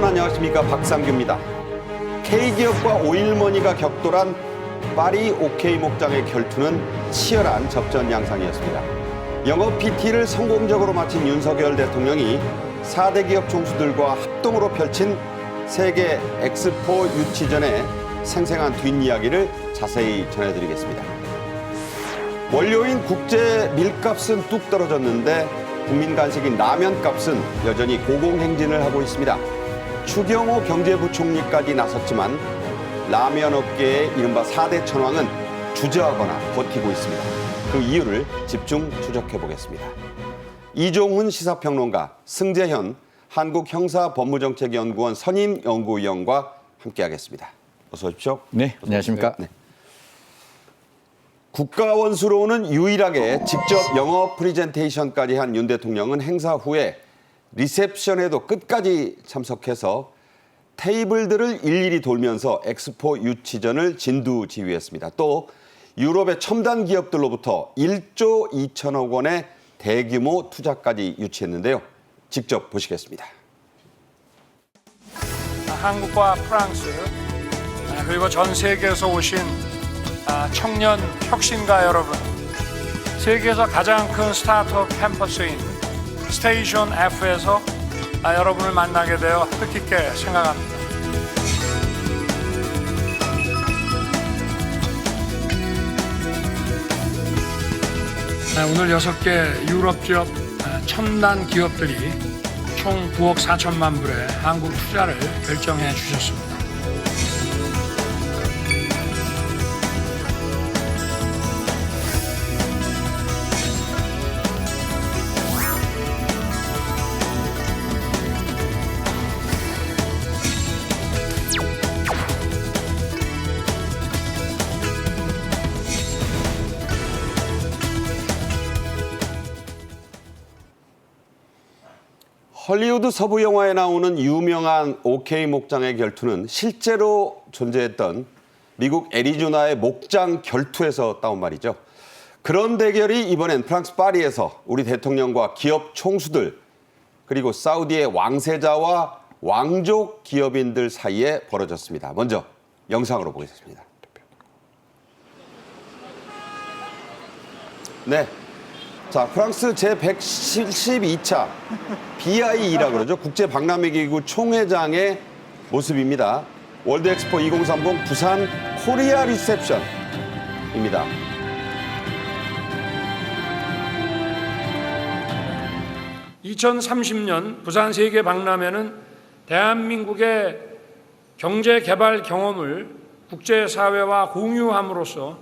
안녕하십니까. 박상규입니다. K기업과 오일머니가 격돌한 파리 OK 목장의 결투는 치열한 접전 양상이었습니다. 영업 PT를 성공적으로 마친 윤석열 대통령이 4대 기업 총수들과 합동으로 펼친 세계 엑스포 유치전의 생생한 뒷이야기를 자세히 전해드리겠습니다. 원료인 국제 밀값은 뚝 떨어졌는데 국민 간식인 라면값은 여전히 고공행진을 하고 있습니다. 추경호 경제부총리까지 나섰지만 라면 업계의 이른바 4대 천왕은 주저하거나 버티고 있습니다. 그 이유를 집중 추적해 보겠습니다. 이종훈 시사평론가, 승재현 한국형사법무정책연구원 선임연구위원과 함께하겠습니다. 어서 오십시오. 네, 안녕하십니까. 네. 국가원수로는 유일하게 직접 영어 프리젠테이션까지 한 윤 대통령은 행사 후에 리셉션에도 끝까지 참석해서 테이블들을 일일이 돌면서 엑스포 유치전을 진두지휘했습니다. 또 유럽의 첨단 기업들로부터 1조 2천억 원의 대규모 투자까지 유치했는데요. 직접 보시겠습니다. 한국과 프랑스 그리고 전 세계에서 오신 청년 혁신가 여러분, 세계에서 가장 큰 스타트업 캠퍼스인 스테이션 F에서 여러분을 만나게 되어 뜻깊게 생각합니다. 오늘 6개 유럽 지역 첨단 기업들이 총 9억 4천만 불의 한국 투자를 결정해 주셨습니다. 헐리우드 서부 영화에 나오는 유명한 OK 목장의 결투는 실제로 존재했던 미국 애리조나의 목장 결투에서 따온 말이죠. 그런 대결이 이번엔 프랑스 파리에서 우리 대통령과 기업 총수들 그리고 사우디의 왕세자와 왕족 기업인들 사이에 벌어졌습니다. 먼저 영상으로 보겠습니다. 네. 자, 프랑스 제172차 BIE라 그러죠. 국제박람회기구 총회장의 모습입니다. 월드엑스포 2030 부산 코리아 리셉션입니다. (2030년) 부산 세계박람회는 대한민국의 경제개발 경험을 국제사회와 공유함으로써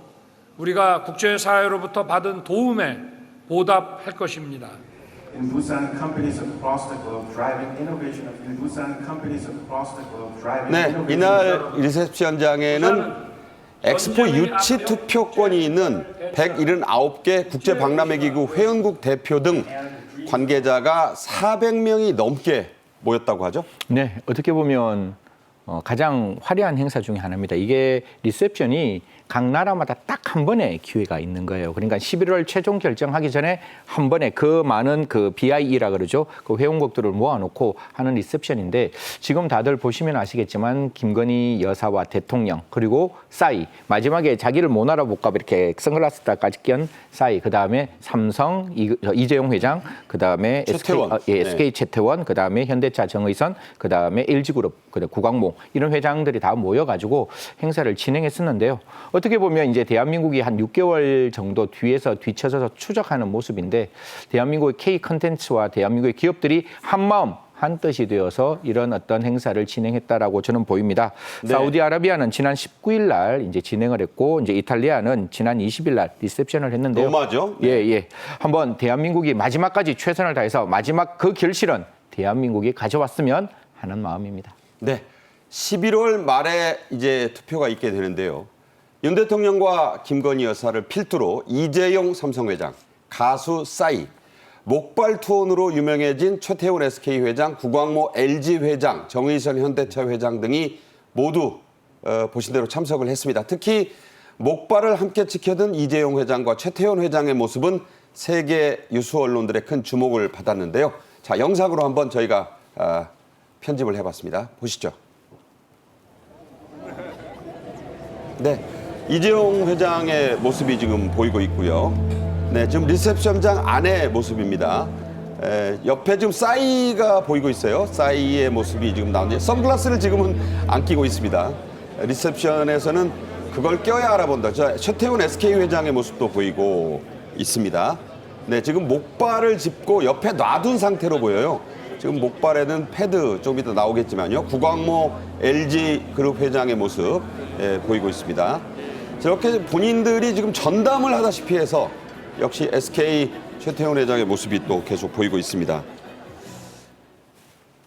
우리가 국제사회로부터 받은 도움에 보답할 것입니다. In Busan, companies across the globe driving innovation. In Busan, companies across the globe driving 네, innovation. 이날 리셉션장에는 엑스포 유치 투표권이 있는 179개 국제박람회기구 회원국 대표 등 관계자가 400명이 넘게 모였다고 하죠? 네, 어떻게 보면 가장 화려한 행사 중에 하나입니다. 이게 리셉션이 각 나라마다 딱 한 번의 기회가 있는 거예요. 그러니까 11월 최종 결정하기 전에 한 번에 그 많은 그 BIE라 그러죠. 그 회원국들을 모아놓고 하는 리셉션인데 지금 다들 보시면 아시겠지만 김건희 여사와 대통령 그리고 싸이 마지막에 자기를 못 알아볼까 봐 이렇게 선글라스까지 낀 싸이 그다음에 삼성 이재용 회장 그다음에 최태원. SK 최태원 그다음에 현대차 정의선 그다음에 LG그룹 그다음 구광모 이런 회장들이 다 모여가지고 행사를 진행했었는데요. 어떻게 보면 이제 대한민국이 한 6개월 정도 뒤에서 뒤쳐져서 추적하는 모습인데 대한민국의 K 컨텐츠와 대한민국의 기업들이 한마음 한뜻이 되어서 이런 어떤 행사를 진행했다라고 저는 보입니다. 네. 사우디아라비아는 지난 19일 날 이제 진행을 했고 이제 이탈리아는 지난 20일 날 리셉션을 했는데요. 너무하죠? 예, 예. 한번 대한민국이 마지막까지 최선을 다해서 마지막 그 결실은 대한민국이 가져왔으면 하는 마음입니다. 네. 11월 말에 이제 투표가 있게 되는데요. 윤 대통령과 김건희 여사를 필두로 이재용 삼성회장, 가수 싸이, 목발 투혼으로 유명해진 최태원 SK 회장, 구광모 LG 회장, 정의선 현대차 회장 등이 모두 보신 대로 참석을 했습니다. 특히 목발을 함께 지켜든 이재용 회장과 최태원 회장의 모습은 세계 유수 언론들의 큰 주목을 받았는데요. 자, 영상으로 한번 저희가 편집을 해봤습니다. 보시죠. 네, 이재용 회장의 모습이 지금 보이고 있고요. 네, 지금 리셉션장 안의 모습입니다. 옆에 지금 싸이가 보이고 있어요. 싸이의 모습이 지금 나오는데 선글라스를 지금은 안 끼고 있습니다. 리셉션에서는 그걸 껴야 알아본다. 최태훈 SK 회장의 모습도 보이고 있습니다. 네, 지금 목발을 짚고 옆에 놔둔 상태로 보여요. 지금 목발에는 패드 좀 이따 나오겠지만요. 구광모 LG 그룹 회장의 모습 보이고 있습니다. 저렇게 본인들이 지금 전담을 하다시피 해서 역시 SK 최태훈 회장의 모습이 또 계속 보이고 있습니다.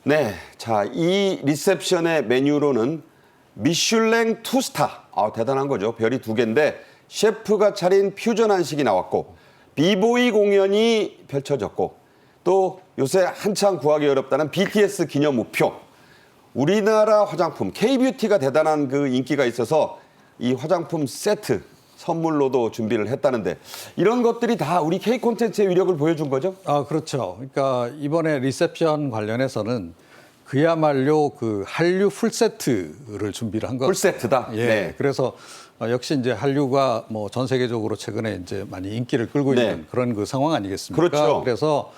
네, 자, 이 리셉션의 메뉴로는 미슐랭 2스타, 대단한 거죠. 별이 2개인데 셰프가 차린 퓨전 한식이 나왔고 비보이 공연이 펼쳐졌고 또 요새 한창 구하기 어렵다는 BTS 기념 우표, 우리나라 화장품 K-뷰티가 대단한 그 인기가 있어서 이 화장품 세트 선물로도 준비를 했다는데 이런 것들이 다 우리 K 콘텐츠의 위력을 보여준 거죠? 그렇죠. 그러니까 이번에 리셉션 관련해서는 그야말로 그 한류 풀 세트를 준비를 한 것. 풀 세트다. 예. 네. 그래서 역시 이제 한류가 뭐 전 세계적으로 최근에 이제 많이 인기를 끌고 네. 있는 그런 그 상황 아니겠습니까? 그렇죠. 그래서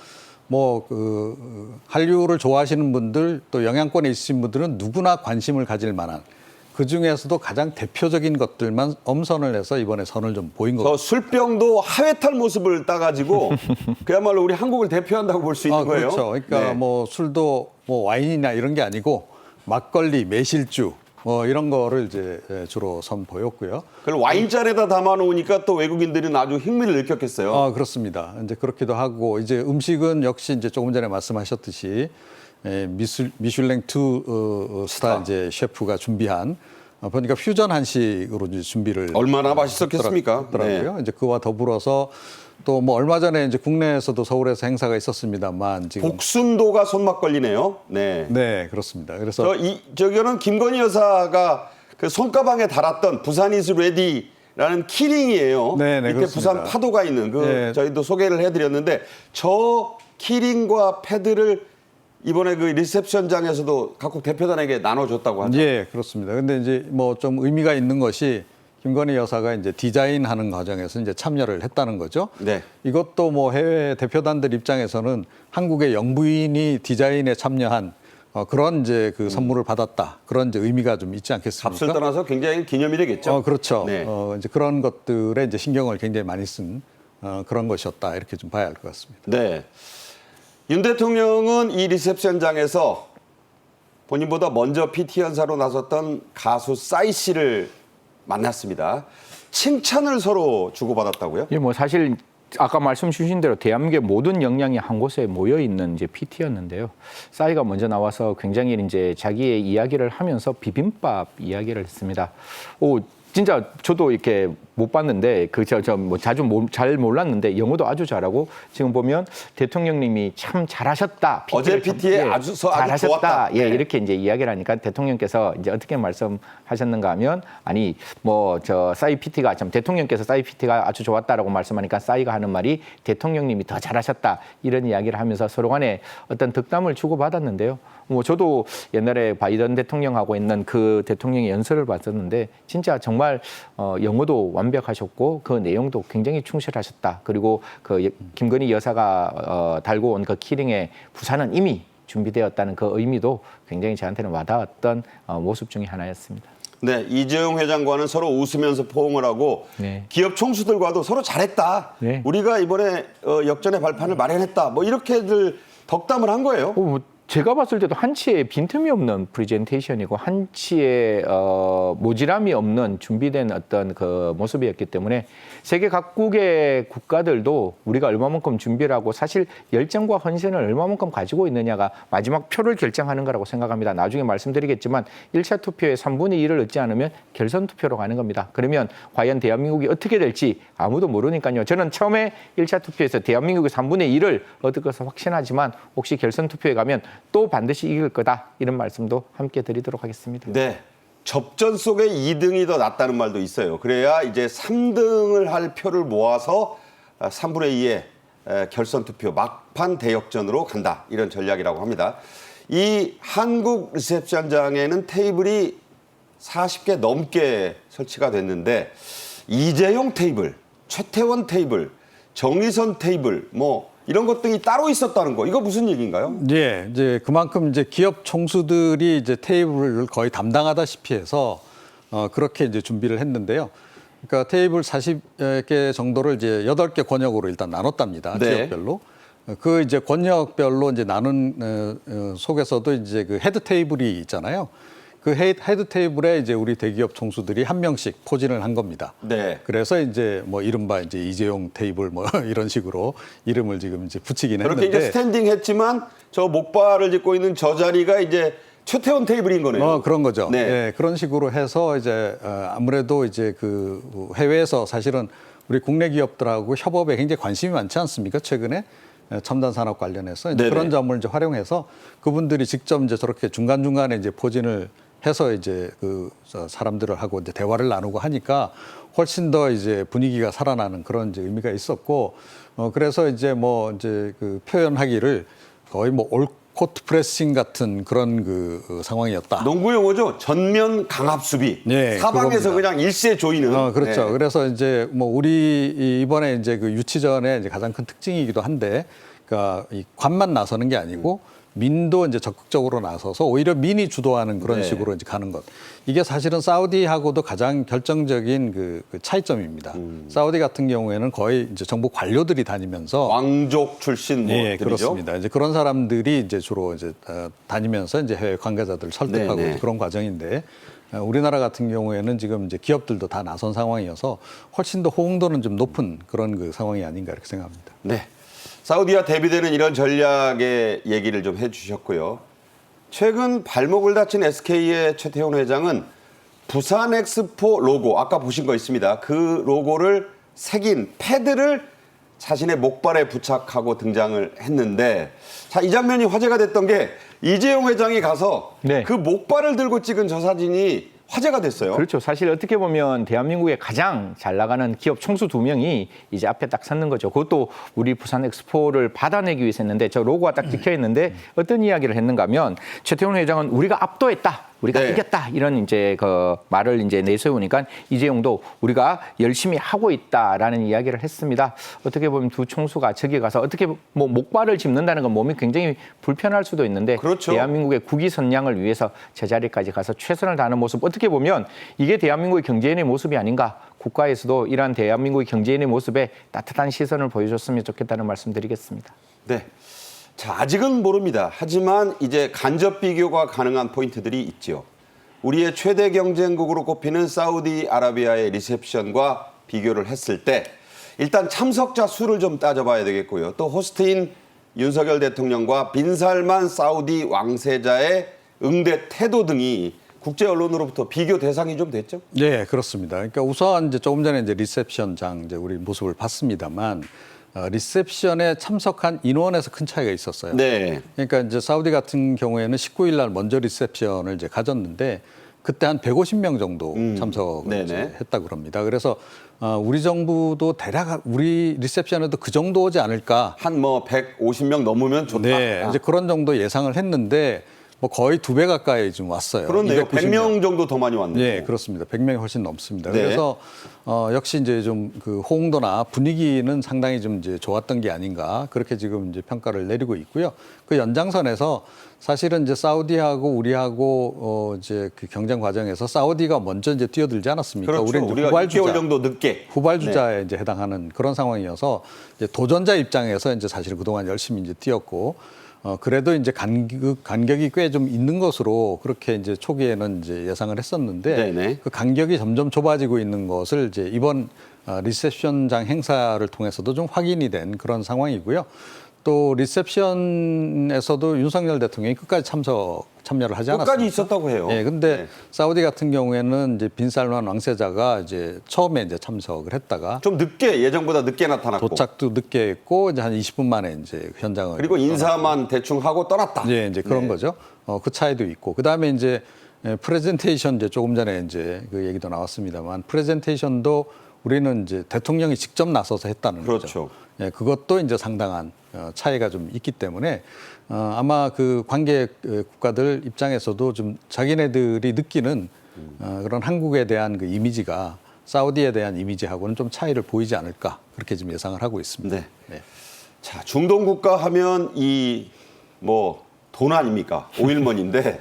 뭐 그 한류를 좋아하시는 분들 또 영향권에 있으신 분들은 누구나 관심을 가질 만한 그 중에서도 가장 대표적인 것들만 엄선을 해서 이번에 선을 좀 보인 것 같아요. 술병도 하회탈 모습을 따가지고 그야말로 우리 한국을 대표한다고 볼 수 있는 거예요. 그렇죠. 그러니까 네. 뭐 술도 뭐 와인이나 이런 게 아니고 막걸리, 매실주 뭐 이런 거를 이제 주로 선보였고요. 그걸 와인잔에다 담아놓으니까 또 외국인들은 아주 흥미를 느꼈겠어요. 그렇습니다. 이제 그렇기도 하고 이제 음식은 역시 이제 조금 전에 말씀하셨듯이 미슐랭 2 스타 이제 셰프가 준비한 보니까 퓨전 한식으로 이제 준비를 얼마나 맛있었겠습니까? 더라고요. 이제 그와 더불어서 또 뭐 얼마 전에 이제 국내에서도 서울에서 행사가 있었습니다만 지금 복순도가 손막걸리네요. 네. 네, 그렇습니다. 그래서 저기는 김건희 여사가 그 손가방에 달았던 부산 이즈 레디라는 키링이에요. 네, 밑에 그렇습니다. 부산 파도가 있는 그 네. 저희도 소개를 해드렸는데 저 키링과 패드를 이번에 그 리셉션장에서도 각국 대표단에게 나눠줬다고 하죠. 예, 그렇습니다. 근데 이제 뭐 좀 의미가 있는 것이 김건희 여사가 이제 디자인하는 과정에서 이제 참여를 했다는 거죠. 네. 이것도 뭐 해외 대표단들 입장에서는 한국의 영부인이 디자인에 참여한 그런 이제 그 선물을 받았다. 그런 이제 의미가 좀 있지 않겠습니까? 값을 떠나서 굉장히 기념이 되겠죠. 그렇죠. 네. 이제 그런 것들에 이제 신경을 굉장히 많이 쓴 그런 것이었다. 이렇게 좀 봐야 할 것 같습니다. 네. 윤 대통령은 이 리셉션장에서 본인보다 먼저 PT 연사로 나섰던 가수 싸이 씨를 만났습니다. 칭찬을 서로 주고받았다고요? 예, 뭐 사실 아까 말씀 주신 대로 대한민국의 모든 역량이 한 곳에 모여 있는 이제 PT였는데요. 싸이가 먼저 나와서 굉장히 이제 자기의 이야기를 하면서 비빔밥 이야기를 했습니다. 진짜 저도 이렇게 못 봤는데 뭐 잘 몰랐는데 영어도 아주 잘하고 지금 보면 대통령님이 참 잘하셨다. 어제 PT에 아주 잘하셨다. 좋았다. 예, 네. 이렇게 이제 이야기를 하니까 대통령께서 이제 어떻게 말씀하셨는가 하면 아니 뭐 저 싸이 PT가 참 대통령께서 싸이 PT가 아주 좋았다라고 말씀하니까 싸이가 하는 말이 대통령님이 더 잘하셨다 이런 이야기를 하면서 서로 간에 어떤 덕담을 주고받았는데요. 뭐 저도 옛날에 바이든 대통령하고 있는 그 대통령의 연설을 봤었는데 진짜 정말 영어도 완벽하셨고 그 내용도 굉장히 충실하셨다. 그리고 그 김건희 여사가 달고 온 그 키링에 부산은 이미 준비되었다는 그 의미도 굉장히 저한테는 와닿았던 모습 중에 하나였습니다. 네, 이재용 회장과는 서로 웃으면서 포옹을 하고 네. 기업 총수들과도 서로 잘했다. 네. 우리가 이번에 역전의 발판을 마련했다. 뭐 이렇게들 덕담을 한 거예요. 제가 봤을 때도 한치의 빈틈이 없는 프레젠테이션이고 한치의 모질함이 없는 준비된 어떤 그 모습이었기 때문에 세계 각국의 국가들도 우리가 얼마만큼 준비를 하고 사실 열정과 헌신을 얼마만큼 가지고 있느냐가 마지막 표를 결정하는 거라고 생각합니다. 나중에 말씀드리겠지만 1차 투표의 3분의 1을 얻지 않으면 결선 투표로 가는 겁니다. 그러면 과연 대한민국이 어떻게 될지 아무도 모르니까요. 저는 처음에 1차 투표에서 대한민국이 3분의 1을 얻을 것을 확신하지만 혹시 결선 투표에 가면 또 반드시 이길 거다 이런 말씀도 함께 드리도록 하겠습니다. 네. 접전 속에 2등이 더 낫다는 말도 있어요. 그래야 이제 3등을 할 표를 모아서 3분의 2의 결선 투표 막판 대역전으로 간다. 이런 전략이라고 합니다. 이 한국 리셉션장에는 테이블이 40개 넘게 설치가 됐는데 이재용 테이블, 최태원 테이블, 정의선 테이블 뭐 이런 것 등이 따로 있었다는 거. 이거 무슨 얘기인가요? 예, 이제 그만큼 이제 기업 총수들이 이제 테이블을 거의 담당하다시피 해서 그렇게 이제 준비를 했는데요. 그러니까 테이블 40개 정도를 이제 8개 권역으로 일단 나눴답니다. 네. 지역별로. 그 이제 권역별로 이제 나눈 속에서도 이제 그 헤드 테이블이 있잖아요. 그 헤드 테이블에 이제 우리 대기업 총수들이 한 명씩 포진을 한 겁니다. 네. 그래서 이제 뭐 이른바 이제 이재용 테이블 뭐 이런 식으로 이름을 지금 이제 붙이긴 그렇게 했는데. 이제 스탠딩 했지만 저 목발을 짚고 있는 저 자리가 이제 최태원 테이블인 거네요. 그런 거죠. 네. 예, 그런 식으로 해서 이제 아무래도 이제 그 해외에서 사실은 우리 국내 기업들하고 협업에 굉장히 관심이 많지 않습니까? 최근에 첨단 산업 관련해서 이제 네네. 그런 점을 이제 활용해서 그분들이 직접 이제 저렇게 중간중간에 이제 포진을 해서 이제 그 사람들을 하고 이제 대화를 나누고 하니까 훨씬 더 이제 분위기가 살아나는 그런 이제 의미가 있었고 그래서 이제 뭐 이제 그 표현하기를 거의 뭐 올코트 프레싱 같은 그런 그 상황이었다. 농구 용어죠. 전면 강압 수비. 네, 사방에서 그겁니다. 그냥 일세 조이는. 그렇죠. 네. 그래서 이제 뭐 우리 이번에 이제 그 유치전의 이제 가장 큰 특징이기도 한데, 그러니까 이 관만 나서는 게 아니고 민도 이제 적극적으로 나서서 오히려 민이 주도하는 그런 네. 식으로 이제 가는 것. 이게 사실은 사우디하고도 가장 결정적인 그 차이점입니다. 사우디 같은 경우에는 거의 이제 정부 관료들이 다니면서 왕족 출신 뭐 예, 들이죠. 그렇습니다. 이제 그런 사람들이 이제 주로 이제 다니면서 이제 해외 관계자들을 설득하고 네네. 그런 과정인데 우리나라 같은 경우에는 지금 이제 기업들도 다 나선 상황이어서 훨씬 더 호응도는 좀 높은 그런 그 상황이 아닌가 이렇게 생각합니다. 네. 사우디와 대비되는 이런 전략의 얘기를 좀 해주셨고요. 최근 발목을 다친 SK의 최태원 회장은 부산 엑스포 로고, 아까 보신 거 있습니다. 그 로고를 새긴 패드를 자신의 목발에 부착하고 등장을 했는데, 자, 이 장면이 화제가 됐던 게 이재용 회장이 가서 네. 그 목발을 들고 찍은 저 사진이 화제가 됐어요. 그렇죠. 사실 어떻게 보면 대한민국의 가장 잘 나가는 기업 총수 2명이 이제 앞에 딱 섰는 거죠. 그것도 우리 부산 엑스포를 받아내기 위해서 했는데 저 로고가 딱 찍혀 있는데 어떤 이야기를 했는가 하면 최태원 회장은 우리가 압도했다. 우리가 네. 이겼다. 이런 이제 그 말을 이제 내세우니까 이재용도 우리가 열심히 하고 있다라는 이야기를 했습니다. 어떻게 보면 두 총수가 저기 가서 어떻게 뭐 목발을 짚는다는 건 몸이 굉장히 불편할 수도 있는데 그렇죠. 대한민국의 국위 선양을 위해서 제자리까지 가서 최선을 다하는 모습 어떻게 보면 이게 대한민국의 경제인의 모습이 아닌가. 국가에서도 이러한 대한민국의 경제인의 모습에 따뜻한 시선을 보여줬으면 좋겠다는 말씀드리겠습니다. 네. 자, 아직은 모릅니다. 하지만 이제 간접 비교가 가능한 포인트들이 있죠. 우리의 최대 경쟁국으로 꼽히는 사우디아라비아의 리셉션과 비교를 했을 때 일단 참석자 수를 좀 따져봐야 되겠고요. 또 호스트인 윤석열 대통령과 빈살만 사우디 왕세자의 응대 태도 등이 국제 언론으로부터 비교 대상이 좀 됐죠? 네, 그렇습니다. 그러니까 우선 이제 조금 전에 이제 리셉션장 이제 우리 모습을 봤습니다만 리셉션에 참석한 인원에서 큰 차이가 있었어요. 네. 그러니까 이제 사우디 같은 경우에는 19일 날 먼저 리셉션을 이제 가졌는데 그때 한 150명 정도 참석을 이제 했다고 그럽니다. 그래서 우리 정부도 대략 우리 리셉션에도 그 정도 오지 않을까. 한 뭐 150명 넘으면 좋다. 네, 이제 그런 정도 예상을 했는데 뭐 거의 2배 가까이 좀 왔어요. 그런데요. 290 명. 100명 정도 더 많이 왔네요. 네, 그렇습니다. 100명이 훨씬 넘습니다. 네. 그래서 역시 이제 좀 그 호응도나 분위기는 상당히 좀 이제 좋았던 게 아닌가 그렇게 지금 이제 평가를 내리고 있고요. 그 연장선에서 사실은 이제 사우디하고 우리하고 이제 그 경쟁 과정에서 사우디가 먼저 이제 뛰어들지 않았습니까? 그렇죠. 우리는 우리가 6개월 정도 늦게. 후발주자에 이제 해당하는 그런 상황이어서 이제 도전자 입장에서 이제 사실 그동안 열심히 이제 뛰었고 그래도 이제 간격이 꽤 좀 있는 것으로 그렇게 이제 초기에는 이제 예상을 했었는데 네네. 그 간격이 점점 좁아지고 있는 것을 이제 이번 리셉션장 행사를 통해서도 좀 확인이 된 그런 상황이고요. 또 리셉션에서도 윤석열 대통령이 끝까지 참여를 하지 않았습니다. 끝까지 있었다고 해요. 예, 근데 네. 사우디 같은 경우에는 이제 빈살만 왕세자가 이제 처음에 이제 참석을 했다가 좀 늦게 예정보다 늦게 나타났고 도착도 늦게 했고 이제 한 20분 만에 이제 현장을 그리고 인사만 대충 하고 떠났다. 예, 이제 그런 네. 거죠. 그 차이도 있고 그다음에 이제 프레젠테이션 이제 조금 전에 이제 그 얘기도 나왔습니다만 프레젠테이션도 우리는 이제 대통령이 직접 나서서 했다는 그렇죠. 거죠. 예, 그것도 이제 상당한 차이가 좀 있기 때문에 아마 그 관계 국가들 입장에서도 좀 자기네들이 느끼는 그런 한국에 대한 그 이미지가 사우디에 대한 이미지하고는 좀 차이를 보이지 않을까 그렇게 지금 예상을 하고 있습니다. 네. 네. 자, 중동 국가 하면 이 뭐 돈 아닙니까? 오일머니인데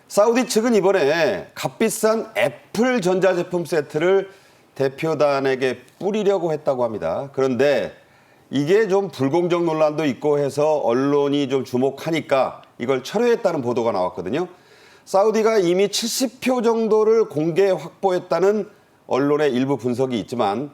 사우디 측은 이번에 값비싼 애플 전자제품 세트를 대표단에게 뿌리려고 했다고 합니다. 그런데 이게 좀 불공정 논란도 있고 해서 언론이 좀 주목하니까 이걸 철회했다는 보도가 나왔거든요. 사우디가 이미 70표 정도를 공개 확보했다는 언론의 일부 분석이 있지만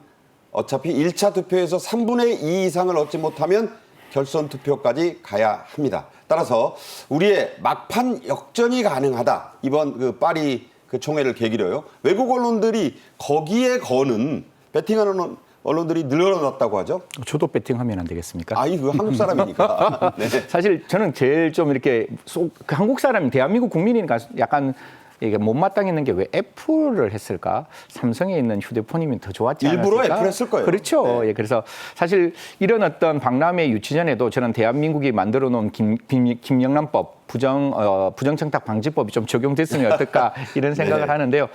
어차피 1차 투표에서 3분의 2 이상을 얻지 못하면 결선 투표까지 가야 합니다. 따라서 우리의 막판 역전이 가능하다. 이번 그 파리 그 총회를 계기로요. 외국 언론들이 거기에 거는 베팅하는 언론들이 늘어났다고 하죠. 저도 배팅하면 안 되겠습니까? 아, 이거 한국 사람이니까. 네. 사실 저는 제일 좀 이렇게 그 한국 사람, 대한민국 국민이니까 약간 이게 못마땅했는 게 왜 애플을 했을까? 삼성에 있는 휴대폰이면 더 좋았지 않았을까? 일부러 애플 했을 거예요. 그렇죠. 네. 예, 그래서 사실 이런 어떤 박람회 유치 전에도 저는 대한민국이 만들어 놓은 김영란법 부정청탁 방지법이 좀 적용됐으면 어떨까 이런 생각을 네. 하는데요.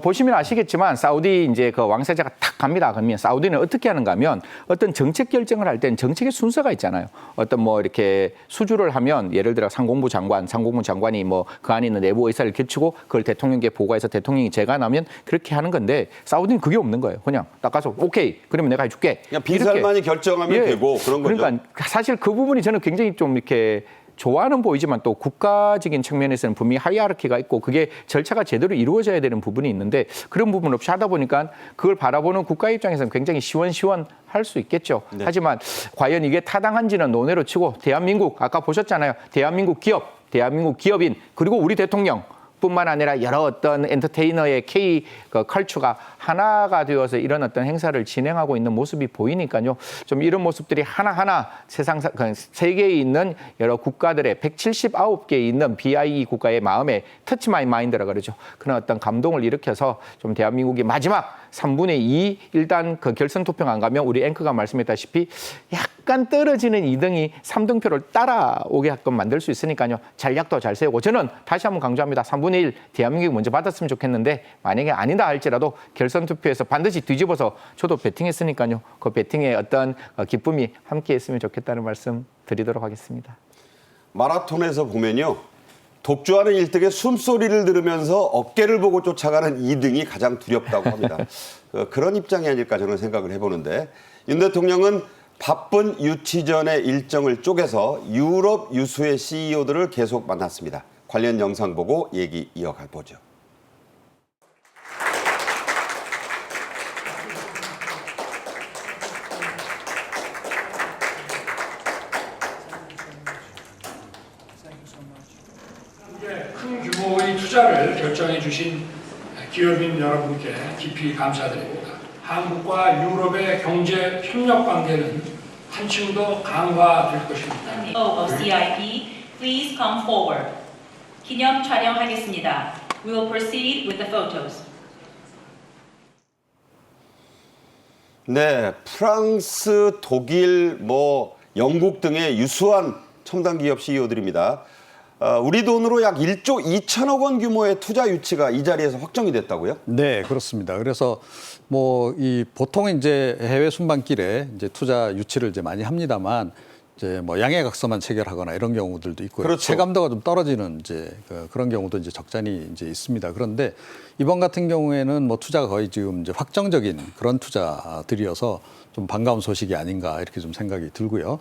보시면 아시겠지만 사우디 이제 그 왕세자가 탁 갑니다. 그러면 사우디는 어떻게 하는가 하면 어떤 정책 결정을 할 때는 정책의 순서가 있잖아요. 어떤 뭐 이렇게 수주를 하면 예를 들어 상공부 장관이 뭐 그 안에 있는 내부 의사를 갖추고 그걸 대통령께 보고해서 대통령이 재관하면 그렇게 하는 건데 사우디는 그게 없는 거예요. 그냥 딱 가서 오케이 그러면 내가 해줄게. 그냥 빈살만이 결정하면 되고 그런 거죠. 그러니까 사실 그 부분이 저는 굉장히 좀 이렇게 좋아는 보이지만 또 국가적인 측면에서는 분명히 하이아르키가 있고 그게 절차가 제대로 이루어져야 되는 부분이 있는데 그런 부분 없이 하다 보니까 그걸 바라보는 국가 입장에서는 굉장히 시원시원할 수 있겠죠. 네. 하지만 과연 이게 타당한지는 논외로 치고 대한민국 아까 보셨잖아요. 대한민국 기업인 그리고 우리 대통령 뿐만 아니라 여러 어떤 엔터테이너의 K 컬처가 하나가 되어서 이런 어떤 행사를 진행하고 있는 모습이 보이니까요. 좀 이런 모습들이 하나하나 세계에 있는 여러 국가들의 179개에 있는 BIE 국가의 마음에 터치 마이 마인드라 그러죠. 그런 어떤 감동을 일으켜서 좀 대한민국이 마지막 3분의 2 일단 그 결선 투표가 안 가면 우리 앵커가 말씀했다시피 약간 떨어지는 2등이 3등표를 따라오게 하끔 만들 수 있으니까요. 전략도 잘 세우고 저는 다시 한번 강조합니다. 3분의 1 대한민국이 먼저 받았으면 좋겠는데 만약에 아니다 할지라도 결선 투표에서 반드시 뒤집어서 저도 배팅했으니까요. 그 배팅의 어떤 기쁨이 함께 했으면 좋겠다는 말씀 드리도록 하겠습니다. 마라톤에서 보면요. 독주하는 1등의 숨소리를 들으면서 어깨를 보고 쫓아가는 2등이 가장 두렵다고 합니다. 그런 입장이 아닐까 저는 생각을 해보는데 윤 대통령은 바쁜 유치 전의 일정을 쪼개서 유럽 유수의 CEO들을 계속 만났습니다. 관련 영상 보고 얘기 이어가 보죠. 큰 규모의 투자를 결정해 주신 기업인 여러분께 깊이 감사드립니다. 한국과 유럽의 경제 협력 관계는 한층 더 강화될 것입니다. of CIP, please come forward. 기념 촬영하겠습니다. We will proceed with the photos. 네, 프랑스, 독일, 영국 등의 유수한 첨단 기업 CEO들입니다. 우리 돈으로 약 1조 2천억 원 규모의 투자 유치가 이 자리에서 확정이 됐다고요? 네, 그렇습니다. 그래서 보통 이제 해외 순방길에 이제 투자 유치를 이제 많이 합니다만 이제 양해각서만 체결하거나 이런 경우들도 있고요. 그렇죠. 체감도가 좀 떨어지는 이제 그런 경우도 이제 적잖이 이제 있습니다. 그런데 이번 같은 경우에는 투자가 거의 지금 이제 확정적인 그런 투자들이어서 좀 반가운 소식이 아닌가 이렇게 좀 생각이 들고요.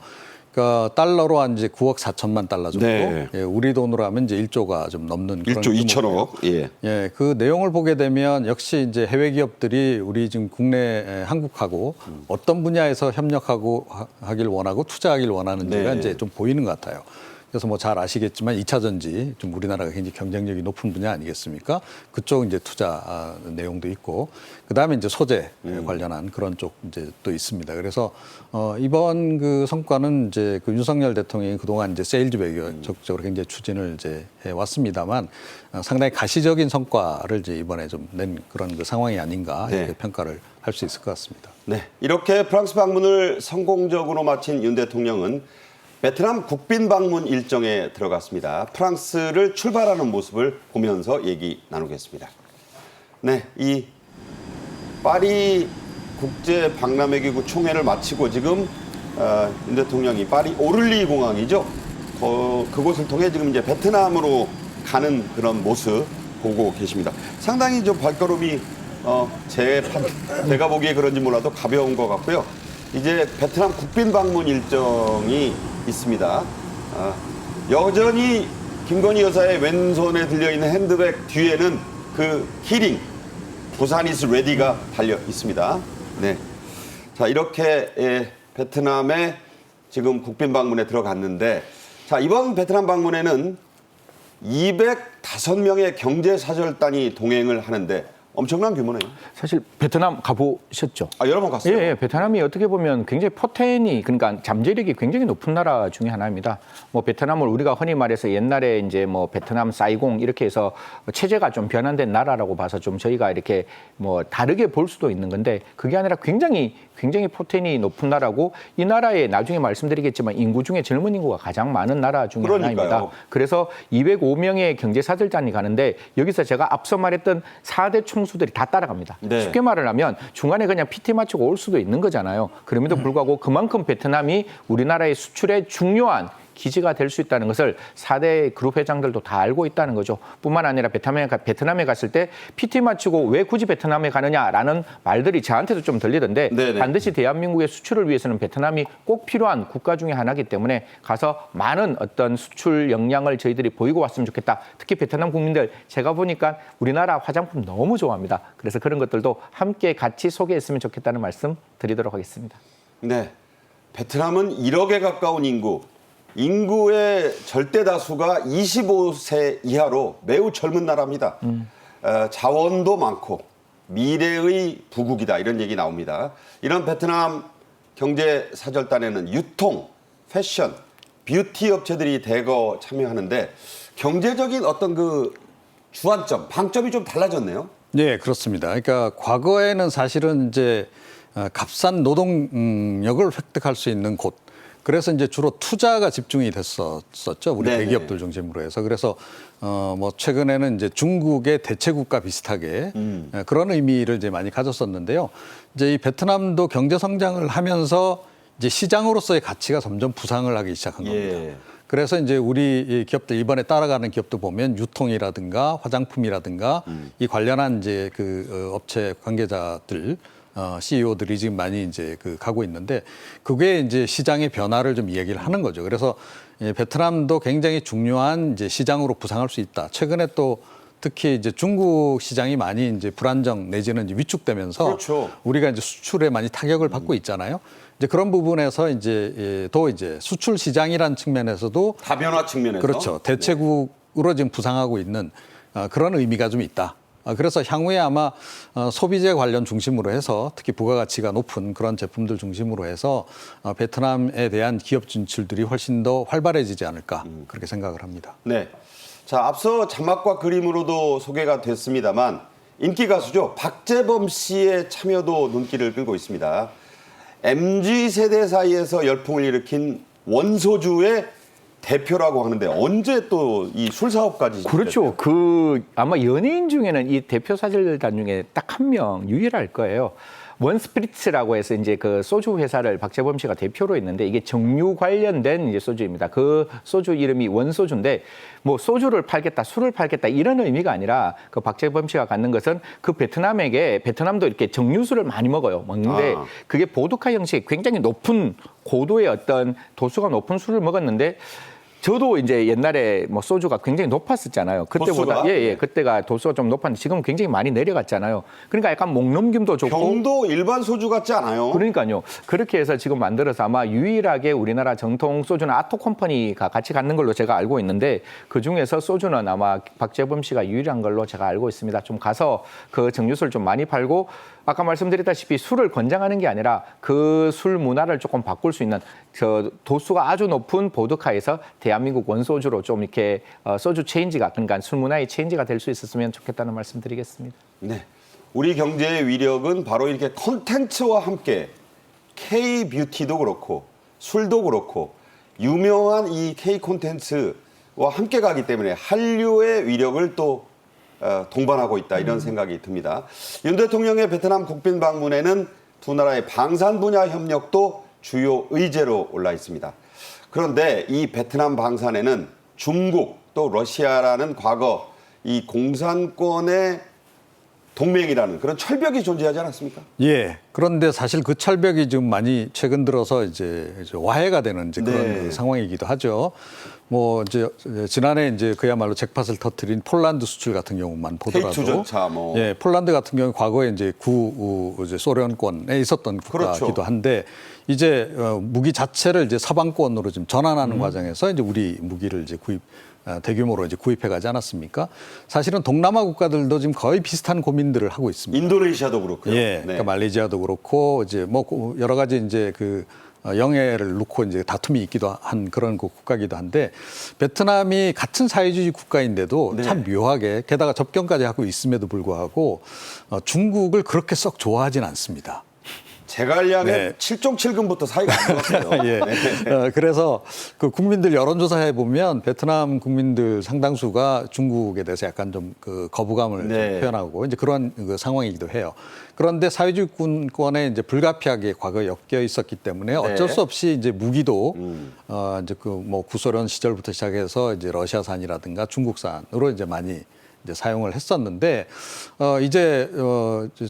그러니까 달러로 한 이제 9억 4천만 달러 정도, 네. 예, 우리 돈으로 하면 이제 1조가 좀 넘는 그런 1조 규모고요. 2천억. 예. 예, 그 내용을 보게 되면 역시 이제 해외 기업들이 우리 지금 국내 한국하고 어떤 분야에서 협력하고 하길 원하고 투자하길 원하는지가 네. 이제 좀 보이는 것 같아요. 그래서 뭐 잘 아시겠지만 2차 전지 좀 우리나라가 굉장히 경쟁력이 높은 분야 아니겠습니까? 그쪽 이제 투자 내용도 있고 그다음에 이제 소재 관련한 그런 쪽 이제 또 있습니다. 그래서 이번 그 성과는 이제 그 윤석열 대통령이 그동안 이제 세일즈 외교 적극적으로 굉장히 추진을 이제 해 왔습니다만 상당히 가시적인 성과를 이제 이번에 좀 낸 그런 그 상황이 아닌가 이렇게 평가를 할 수 있을 것 같습니다. 네, 이렇게 프랑스 방문을 성공적으로 마친 윤 대통령은 베트남 국빈 방문 일정에 들어갔습니다. 프랑스를 출발하는 모습을 보면서 얘기 나누겠습니다. 네, 이 파리 국제 박람회기구 총회를 마치고 지금 윤 대통령이 파리 오를리 공항이죠. 그곳을 통해 지금 이제 베트남으로 가는 그런 모습 보고 계십니다. 상당히 좀 발걸음이 제가 보기에 그런지 몰라도 가벼운 것 같고요. 이제 베트남 국빈 방문 일정이 있습니다. 여전히 김건희 여사의 왼손에 들려있는 핸드백 뒤에는 그 키링, 부산 이즈 레디가 달려 있습니다. 네. 자, 이렇게 베트남에 지금 국빈 방문에 들어갔는데, 자, 이번 베트남 방문에는 205명의 경제사절단이 동행을 하는데 엄청난 규모네요. 사실 베트남 가보셨죠? 여러 번 갔어요. 예, 베트남이 어떻게 보면 굉장히 포텐이 그러니까 잠재력이 굉장히 높은 나라 중에 하나입니다. 뭐 베트남을 우리가 흔히 말해서 옛날에 이제 뭐 베트남 사이공 이렇게 해서 체제가 좀 변환된 나라라고 봐서 좀 저희가 이렇게 뭐 다르게 볼 수도 있는 건데 그게 아니라 굉장히 포텐이 높은 나라고 이 나라에 나중에 말씀드리겠지만 인구 중에 젊은 인구가 가장 많은 나라 중에 하나입니다. 그래서 205명의 경제사절단이 가는데 여기서 제가 앞서 말했던 4대 총수들이 다 따라갑니다. 네. 쉽게 말을 하면 중간에 그냥 PT 맞추고 올 수도 있는 거잖아요. 그럼에도 불구하고 그만큼 베트남이 우리나라의 수출의 중요한 기지가 될 수 있다는 것을 4대 그룹 회장들도 다 알고 있다는 거죠. 뿐만 아니라 베트남에 갔을 때 PT 맞추고 왜 굳이 베트남에 가느냐라는 말들이 저한테도 좀 들리던데 네네. 반드시 대한민국의 수출을 위해서는 베트남이 꼭 필요한 국가 중에 하나이기 때문에 가서 많은 어떤 수출 역량을 저희들이 보이고 왔으면 좋겠다. 특히 베트남 국민들 제가 보니까 우리나라 화장품 너무 좋아합니다. 그래서 그런 것들도 함께 같이 소개했으면 좋겠다는 말씀 드리도록 하겠습니다. 네. 베트남은 1억에 가까운 인구의 절대 다수가 25세 이하로 매우 젊은 나라입니다. 자원도 많고 미래의 부국이다 이런 얘기 나옵니다. 이런 베트남 경제사절단에는 유통, 패션, 뷰티 업체들이 대거 참여하는데 경제적인 어떤 그 주안점, 방점이 좀 달라졌네요. 네, 그렇습니다. 그러니까 과거에는 사실은 이제 값싼 노동력을 획득할 수 있는 곳. 그래서 이제 주로 투자가 집중이 됐었죠. 우리 네네. 대기업들 중심으로 해서. 그래서 뭐 최근에는 이제 중국의 대체국가 비슷하게 그런 의미를 이제 많이 가졌었는데요. 이제 이 베트남도 경제 성장을 하면서 이제 시장으로서의 가치가 점점 부상을 하기 시작한 겁니다. 예. 그래서 이제 우리 기업들 이번에 따라가는 기업도 보면 유통이라든가 화장품이라든가 이 관련한 이제 그 업체 관계자들 CEO들이 지금 많이 이제 그 가고 있는데 그게 이제 시장의 변화를 좀 이야기를 하는 거죠. 그래서 베트남도 굉장히 중요한 이제 시장으로 부상할 수 있다. 최근에 또 특히 이제 중국 시장이 많이 이제 불안정 내지는 이제 위축되면서 그렇죠. 우리가 이제 수출에 많이 타격을 받고 있잖아요. 이제 그런 부분에서 이제 또 이제 수출 시장이라는 측면에서도 다변화 측면에서 그렇죠. 대체국으로 지금 부상하고 있는 그런 의미가 좀 있다. 그래서 향후에 아마 소비재 관련 중심으로 해서 특히 부가가치가 높은 그런 제품들 중심으로 해서 베트남에 대한 기업 진출들이 훨씬 더 활발해지지 않을까 그렇게 생각을 합니다. 네. 자, 앞서 자막과 그림으로도 소개가 됐습니다만 인기 가수죠. 박재범 씨의 참여도 눈길을 끌고 있습니다. MZ세대 사이에서 열풍을 일으킨 원소주의 대표라고 하는데 언제 또 이 술 사업까지 그렇죠. 그 아마 연예인 중에는 이 대표 사절단 중에 딱 한 명 유일할 거예요. 원스피리츠라고 해서 이제 그 소주 회사를 박재범 씨가 대표로 했는데 이게 정유 관련된 이제 소주입니다. 그 소주 이름이 원소주인데 뭐 소주를 팔겠다, 술을 팔겠다 이런 의미가 아니라 그 박재범 씨가 갖는 것은 그 베트남도 이렇게 정유술을 많이 먹는데 그게 보드카 형식 굉장히 높은 고도의 어떤 도수가 높은 술을 먹었는데 저도 이제 옛날에 뭐 소주가 굉장히 높았었잖아요. 그때보다 도수가? 그때가 도수가 좀 높았는데 지금 굉장히 많이 내려갔잖아요. 그러니까 약간 목 넘김도 좋고. 병도 일반 소주 같지 않아요. 그러니까요. 그렇게 해서 지금 만들어서 아마 유일하게 우리나라 정통 소주는 아토 컴퍼니가 같이 갖는 걸로 제가 알고 있는데 그 중에서 소주는 아마 박재범 씨가 유일한 걸로 제가 알고 있습니다. 좀 가서 그 정류소를 좀 많이 팔고 아까 말씀드렸다시피 술을 권장하는 게 아니라 그 술 문화를 조금 바꿀 수 있는 저 도수가 아주 높은 보드카에서 대한민국 원소주로 좀 이렇게 소주 체인지가 그러니까 술 문화의 체인지가 될 수 있었으면 좋겠다는 말씀드리겠습니다. 네. 우리 경제의 위력은 바로 이렇게 콘텐츠와 함께 K-뷰티도 그렇고 술도 그렇고 유명한 이 K-콘텐츠와 함께 가기 때문에 한류의 위력을 또 동반하고 있다 이런 생각이 듭니다. 윤 대통령의 베트남 국빈 방문에는 두 나라의 방산 분야 협력도 주요 의제로 올라 있습니다. 그런데 이 베트남 방산에는 중국 또 러시아라는 과거 이 공산권의 동맹이라는 그런 철벽이 존재하지 않았습니까? 예. 그런데 사실 그 철벽이 지금 많이 최근 들어서 이제 와해가 되는 이제 그런 네. 그 상황이기도 하죠. 뭐 이제 지난해 이제 그야말로 잭팟을 터뜨린 폴란드 수출 같은 경우만 보더라도 K2전차 뭐. 예, 폴란드 같은 경우 과거에 이제 이제 소련권에 있었던 국가기도 그렇죠. 한데 이제 무기 자체를 이제 서방권으로 지금 전환하는 과정에서 이제 우리 무기를 이제 대규모로 이제 구입해 가지 않았습니까? 사실은 동남아 국가들도 지금 거의 비슷한 고민들을 하고 있습니다. 인도네시아도 그렇고요. 예, 네. 그러니까 말레이시아도 그렇고 이제 뭐 여러 가지 이제 그 영해를 놓고 이제 다툼이 있기도 한 그런 국가이기도 한데 베트남이 같은 사회주의 국가인데도 네. 참 묘하게 게다가 접경까지 하고 있음에도 불구하고 중국을 그렇게 썩 좋아하진 않습니다. 제갈량의 네. 7종 7금부터 사이가 안 좋았어요. 예. 네. 그래서 그 국민들 여론조사해 보면 베트남 국민들 상당수가 중국에 대해서 약간 좀 그 거부감을 네. 좀 표현하고 이제 그런 그 상황이기도 해요. 그런데 사회주의권에 이제 불가피하게 과거에 엮여 있었기 때문에 어쩔 수 없이 이제 무기도 이제 그 뭐 구소련 시절부터 시작해서 이제 러시아산이라든가 중국산으로 이제 많이 이제 사용을 했었는데 이제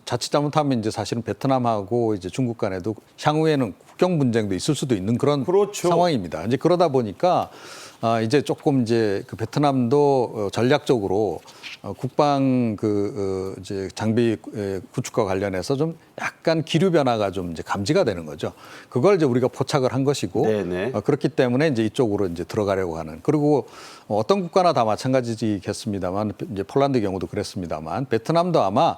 자칫 잘못하면 이제 사실은 베트남하고 이제 중국 간에도 향후에는 국경 분쟁도 있을 수도 있는 그런 그렇죠. 상황입니다. 이제 그러다 보니까 이제 조금 이제 그 베트남도 전략적으로 국방 이제 장비 구축과 관련해서 좀 약간 기류 변화가 좀 이제 감지가 되는 거죠. 그걸 이제 우리가 포착을 한 것이고 네네. 그렇기 때문에 이제 이쪽으로 이제 들어가려고 하는 그리고 어떤 국가나 다 마찬가지겠습니다만 이제 폴란드 경우도 그랬습니다만 베트남도 아마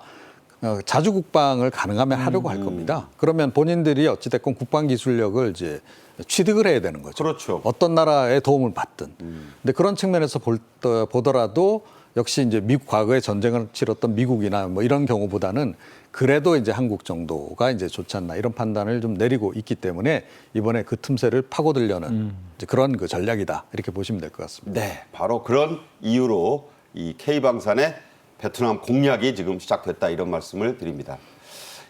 자주 국방을 가능하면 하려고 할 겁니다. 그러면 본인들이 어찌됐건 국방 기술력을 이제 취득을 해야 되는 거죠. 그렇죠. 어떤 나라의 도움을 받든. 근데 그런 측면에서 보더라도 역시 이제 미국 과거에 전쟁을 치렀던 미국이나 뭐 이런 경우보다는 그래도 이제 한국 정도가 이제 좋지 않나 이런 판단을 좀 내리고 있기 때문에 이번에 그 틈새를 파고들려는 이제 그런 그 전략이다 이렇게 보시면 될 것 같습니다. 네, 바로 그런 이유로 이 K방산의 베트남 공략이 지금 시작됐다 이런 말씀을 드립니다.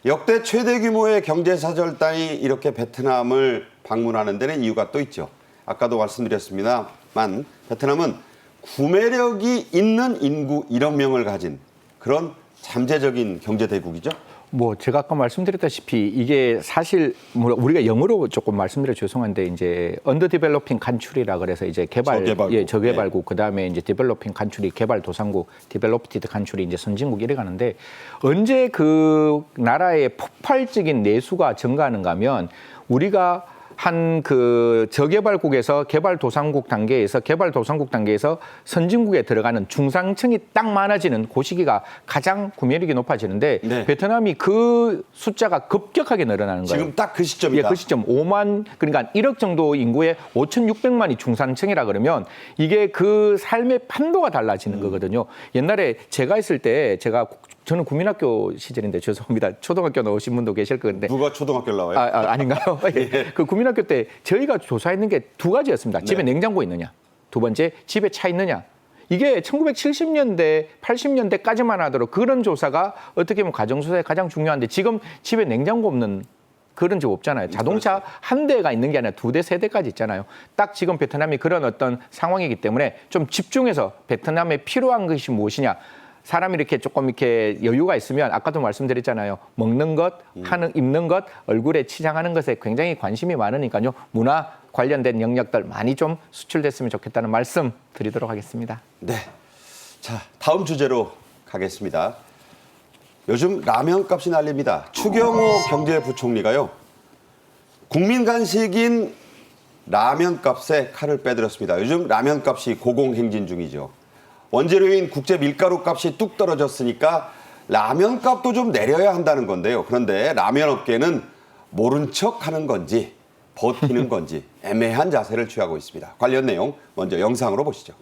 역대 최대 규모의 경제사절단이 이렇게 베트남을 방문하는 데는 이유가 또 있죠. 아까도 말씀드렸습니다만 베트남은 구매력이 있는 인구 1억 명을 가진 그런 잠재적인 경제대국이죠. 뭐 제가 아까 말씀드렸다시피 이게 사실 뭐 우리가 영어로 조금 말씀드려 죄송한데 이제 언더디벨로핑 간출이라 그래서 이제 저개발국. 저개발국 그다음에 이제 디벨로핑 간출이 개발도상국 디벨롭티드 간출이 이제 선진국 이래 가는데 언제 그 나라의 폭발적인 내수가 증가하는가 하면 우리가 한 그 저개발국에서 개발도상국 단계에서 선진국에 들어가는 중상층이 딱 많아지는 그 시기가 가장 구매력이 높아지는데 네. 베트남이 그 숫자가 급격하게 늘어나는 거예요. 지금 딱 그 시점이다. 예, 그 시점 5만 그러니까 1억 정도 인구의 5,600만이 중산층이라 그러면 이게 그 삶의 판도가 달라지는 거거든요. 옛날에 제가 있을 때 저는 국민학교 시절인데 죄송합니다. 초등학교 나오신 분도 계실 건데 누가 초등학교 나와요? 아닌가요? 예. 그 국민학교 때 저희가 조사했는 게 두 가지였습니다. 집에 냉장고 있느냐. 두 번째, 집에 차 있느냐. 이게 1970년대, 80년대까지만 하도록 그런 조사가 어떻게 보면 가정조사에 가장 중요한데 지금 집에 냉장고 없는 그런 집 없잖아요. 자동차 한 대가 있는 게 아니라 두 대, 세 대까지 있잖아요. 딱 지금 베트남이 그런 어떤 상황이기 때문에 좀 집중해서 베트남에 필요한 것이 무엇이냐. 사람이 이렇게 조금 이렇게 여유가 있으면 아까도 말씀드렸잖아요. 먹는 것, 입는 것, 얼굴에 치장하는 것에 굉장히 관심이 많으니까요. 문화 관련된 영역들 많이 좀 수출됐으면 좋겠다는 말씀 드리도록 하겠습니다. 네. 자, 다음 주제로 가겠습니다. 요즘 라면 값이 난립니다. 추경호 경제부총리가요. 국민 간식인 라면 값에 칼을 빼들었습니다. 요즘 라면 값이 고공행진 중이죠. 원재료인 국제 밀가루 값이 뚝 떨어졌으니까 라면 값도 좀 내려야 한다는 건데요. 그런데 라면 업계는 모른 척 하는 건지 버티는 건지 애매한 자세를 취하고 있습니다. 관련 내용 먼저 영상으로 보시죠.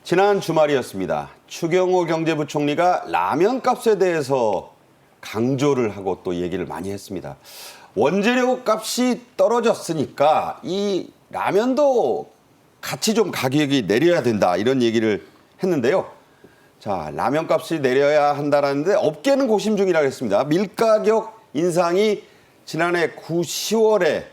지난 주말이었습니다. 추경호 경제부총리가 라면 값에 대해서 강조를 하고 또 얘기를 많이 했습니다. 원재료 값이 떨어졌으니까 이 라면도 같이 좀 가격이 내려야 된다 이런 얘기를 했는데요. 자, 라면 값이 내려야 한다라는데 업계는 고심 중이라고 했습니다. 밀가격 인상이 지난해 10월에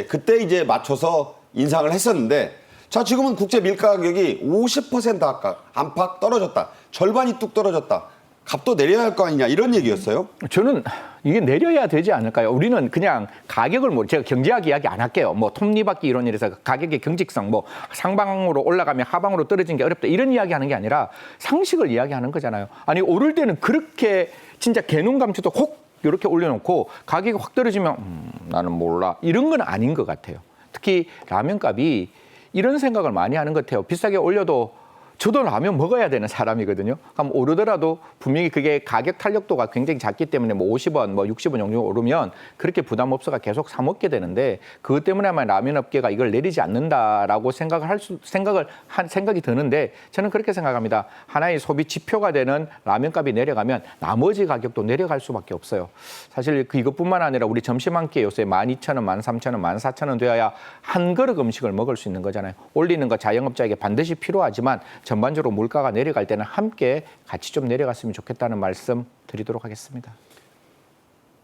그때 이제 맞춰서 인상을 했었는데 자, 지금은 국제 밀가격이 50% 안팎 떨어졌다. 절반이 뚝 떨어졌다. 값도 내려야 할 거 아니냐 이런 얘기였어요. 저는 이게 내려야 되지 않을까요? 우리는 그냥 가격을 제가 경제학 이야기 안 할게요. 톱니바퀴 이론이라서 가격의 경직성, 상방으로 올라가면 하방으로 떨어지는 게 어렵다 이런 이야기 하는 게 아니라 상식을 이야기하는 거잖아요. 아니 오를 때는 그렇게 진짜 개눈 감추도 혹 이렇게 올려놓고 가격이 확 떨어지면 나는 몰라 이런 건 아닌 것 같아요. 특히 라면 값이 이런 생각을 많이 하는 것 같아요. 비싸게 올려도 저도 라면 먹어야 되는 사람이거든요. 그럼 오르더라도 분명히 그게 가격 탄력도가 굉장히 작기 때문에 50원, 60원 정도 오르면 그렇게 부담 없어가 계속 사 먹게 되는데 그것 때문에만 라면 업계가 이걸 내리지 않는다라고 생각이 드는데 저는 그렇게 생각합니다. 하나의 소비 지표가 되는 라면 값이 내려가면 나머지 가격도 내려갈 수밖에 없어요. 사실 이것뿐만 아니라 우리 점심 한 끼에 요새 12,000원, 13,000원, 14,000원 돼야 한 그릇 음식을 먹을 수 있는 거잖아요. 올리는 거 자영업자에게 반드시 필요하지만 전반적으로 물가가 내려갈 때는 함께 같이 좀 내려갔으면 좋겠다는 말씀 드리도록 하겠습니다.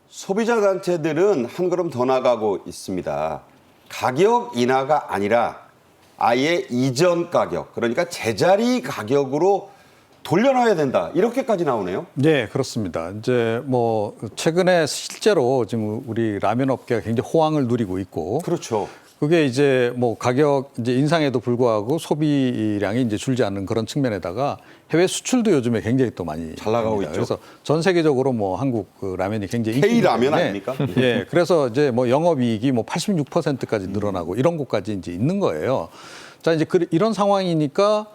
소비자 단체들은 한 걸음 더 나가고 있습니다. 가격 인하가 아니라 아예 이전 가격, 그러니까 제자리 가격으로 돌려놔야 된다. 이렇게까지 나오네요. 네, 그렇습니다. 이제 최근에 실제로 지금 우리 라면 업계가 굉장히 호황을 누리고 있고 그렇죠. 그게 이제 가격 이제 인상에도 불구하고 소비량이 이제 줄지 않는 그런 측면에다가 해외 수출도 요즘에 굉장히 또 많이 잘 나가고 됩니다. 있죠. 그래서 전 세계적으로 하국 라면이 굉장히 K 라면 때문에 아닙니까? 예, 그래서 이제 영업이익이 86%까지 늘어나고 이런 곳까지 이제 있는 거예요. 자, 이제 이런 상황이니까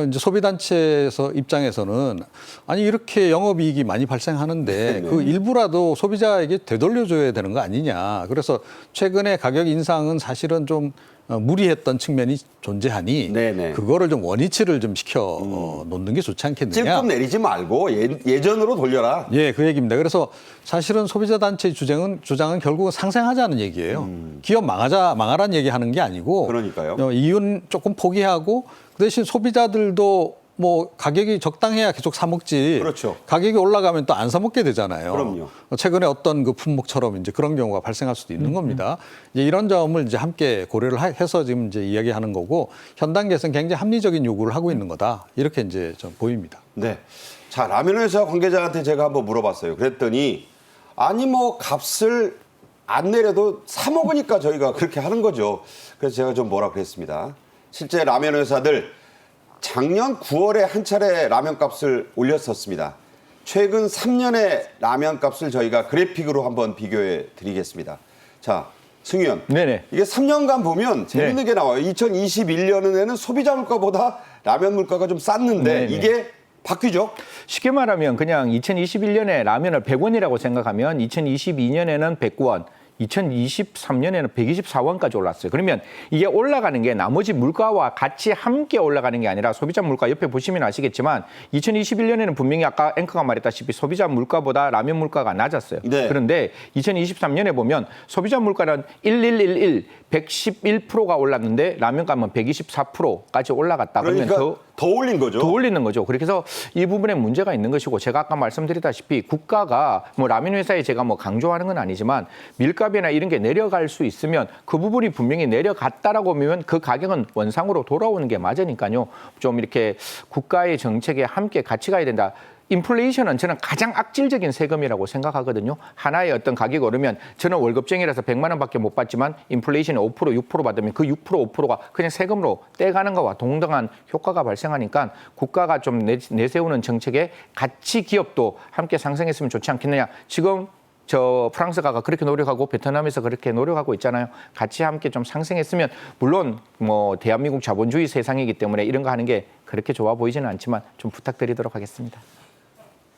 이제 소비단체에서 입장에서는 아니 이렇게 영업이익이 많이 발생하는데 그 일부라도 소비자에게 되돌려줘야 되는 거 아니냐. 그래서 최근에 가격 인상은 사실은 좀 무리했던 측면이 존재하니 네네. 그거를 좀 원위치를 좀 시켜 놓는 게 좋지 않겠느냐. 찔끔 내리지 말고 예전으로 돌려라. 예, 그 얘기입니다. 그래서 사실은 소비자단체의 주장은 결국은 상생하자는 얘기예요. 기업 망하라는 얘기하는 게 아니고 그러니까요. 이윤 조금 포기하고 그 대신 소비자들도 가격이 적당해야 계속 사 먹지. 그렇죠. 가격이 올라가면 또 안 사 먹게 되잖아요. 그럼요. 최근에 어떤 그 품목처럼 이제 그런 경우가 발생할 수도 있는 겁니다. 이제 이런 점을 이제 함께 고려를 해서 지금 이제 이야기하는 거고 현 단계에서는 굉장히 합리적인 요구를 하고 있는 거다. 이렇게 이제 좀 보입니다. 네. 자, 라면 회사 관계자한테 제가 한번 물어봤어요. 그랬더니 아니 값을 안 내려도 사 먹으니까 저희가 그렇게 하는 거죠. 그래서 제가 좀 뭐라 그랬습니다. 실제 라면 회사들 작년 9월에 한 차례 라면 값을 올렸었습니다. 최근 3년의 라면 값을 저희가 그래픽으로 한번 비교해 드리겠습니다. 자, 승 의원. 네네. 이게 3년간 보면 재밌는 게 나와요. 2021년에는 소비자 물가보다 라면 물가가 좀 쌌는데 네네. 이게 바뀌죠? 쉽게 말하면 그냥 2021년에 라면을 100원이라고 생각하면 2022년에는 109원, 2023년에는 124원까지 올랐어요. 그러면 이게 올라가는 게 나머지 물가와 같이 함께 올라가는 게 아니라 소비자 물가 옆에 보시면 아시겠지만 2021년에는 분명히 아까 앵커가 말했다시피 소비자 물가보다 라면 물가가 낮았어요. 네. 그런데 2023년에 보면 소비자 물가는 111%가 올랐는데 라면 값은 124%까지 올라갔다. 그러면 그러니까 더 올린 거죠. 더 올리는 거죠. 그래서 이 부분에 문제가 있는 것이고 제가 아까 말씀드렸다시피 국가가 뭐 라면 회사에 제가 뭐 강조하는 건 아니지만 밀값이나 이런 게 내려갈 수 있으면 그 부분이 분명히 내려갔다라고 하면 그 가격은 원상으로 돌아오는 게 맞으니까요. 좀 이렇게 국가의 정책에 함께 같이 가야 된다. 인플레이션은 저는 가장 악질적인 세금이라고 생각하거든요. 하나의 어떤 가격이 오르면 저는 월급쟁이라서 100만 원밖에 못 받지만 인플레이션이 5%, 6% 받으면 그 6%, 5%가 그냥 세금으로 떼가는 거와 동등한 효과가 발생하니까 국가가 좀 내세우는 정책에 같이 기업도 함께 상승했으면 좋지 않겠느냐. 지금 저 프랑스가 그렇게 노력하고 베트남에서 그렇게 노력하고 있잖아요. 같이 함께 좀 상승했으면 물론 뭐 대한민국 자본주의 세상이기 때문에 이런 거 하는 게 그렇게 좋아 보이지는 않지만 좀 부탁드리도록 하겠습니다.